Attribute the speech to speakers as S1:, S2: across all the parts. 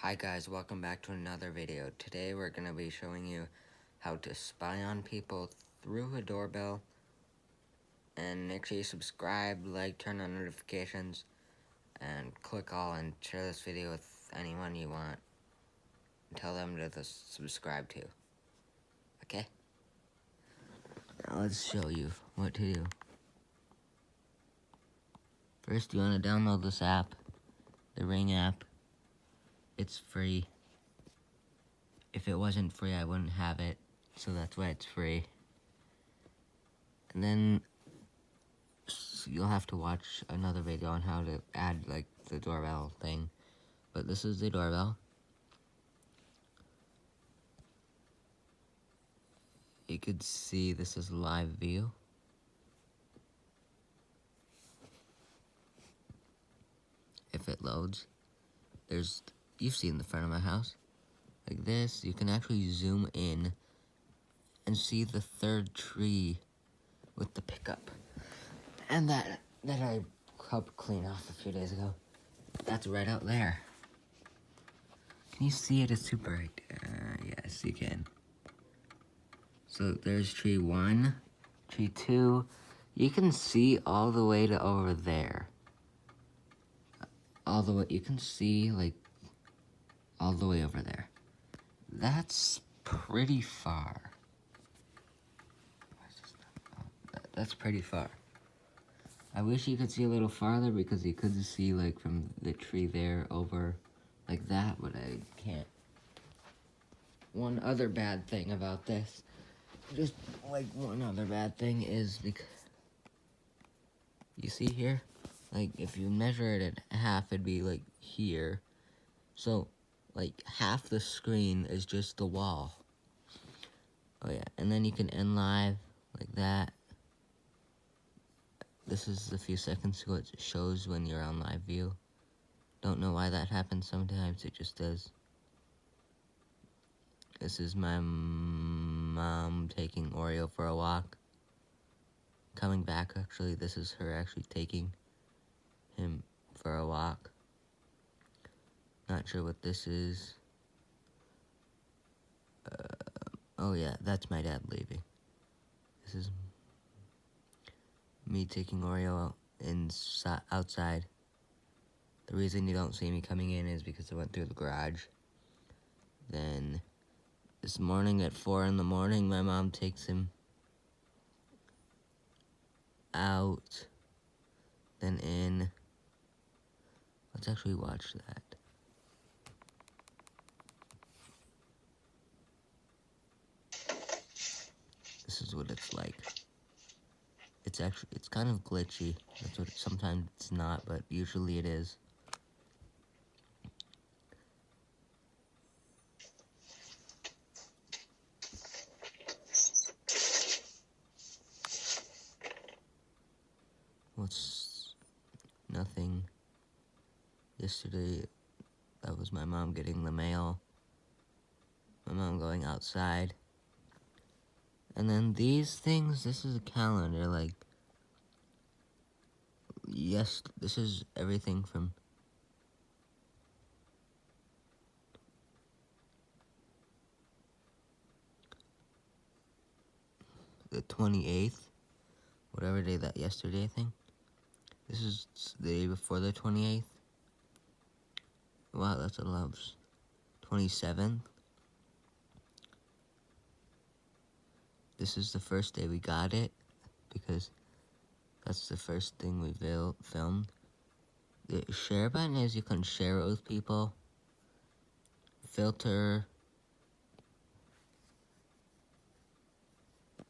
S1: Hi guys, welcome back to another video. Today we're going to be showing you how to spy on people through a doorbell. And make sure you subscribe, like, turn on notifications, and click all and share this video with anyone you want. And tell them to subscribe to. Okay? Now let's show you what to do. First you want to download this app, the Ring app. It's free. If it wasn't free, I wouldn't have it, so that's why it's free. And then you'll have to watch another video on how to add like the doorbell thing. But this is the doorbell. You could see this is live view. If it loads, you've seen the front of my house. Like this, you can actually zoom in and see the third tree with the pickup. And that I helped clean off a few days ago. That's right out there. Can you see it? It's super bright. Yes, you can. So there's tree 1, tree 2. You can see all the way to over there. All the way, you can see like all the way over there. That's pretty far. That's pretty far. I wish you could see a little farther because you could see like from the tree there over like that, but I can't. One other bad thing about this, just like one other bad thing is because you see here, like if you measure it at half, it'd be like here. So like half the screen is just the wall. Oh yeah, and then you can end live like that. This is a few seconds ago. It shows when you're on live view. Don't know why that happens. Sometimes it just does. This is my mom taking Oreo for a walk. Coming back, actually. This is her actually taking him for a walk. Not sure what this is. Oh yeah, that's my dad leaving. This is me taking Oreo outside. The reason you don't see me coming in is because I went through the garage. Then this morning at 4 in the morning, my mom takes him out, then in. Let's actually watch that. This is what it's like. It's kind of glitchy. That's what sometimes it's not, but usually it is. Nothing. Yesterday, that was my mom getting the mail. My mom going outside. And then these things, this is a calendar, like, yes, this is everything from the 28th, whatever day that yesterday, I think. This is the day before the 28th. Wow, that's a loves. 27th. This is the first day we got it, because that's the first thing we filmed. The share button is you can share it with people. Filter.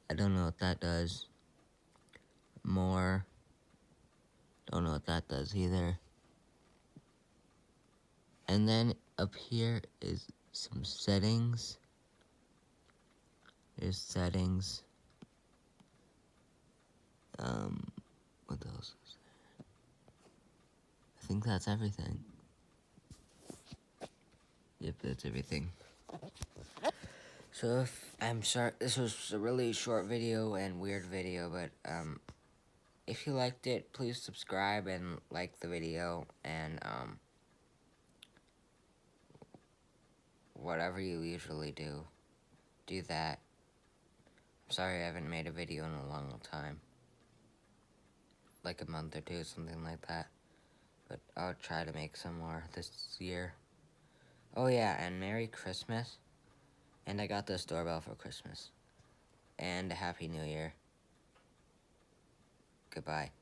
S1: I don't know what that does. More. Don't know what that does either. And then up here is some settings. There's settings. What else is there? I think that's everything. Yep, that's everything. So I'm sorry, this was a really short video and weird video, but if you liked it, please subscribe and like the video, and whatever you usually do, do that. I'm sorry I haven't made a video in a long time. Like a month or two, something like that. But I'll try to make some more this year. Oh yeah, and Merry Christmas. And I got this doorbell for Christmas. And a Happy New Year. Goodbye.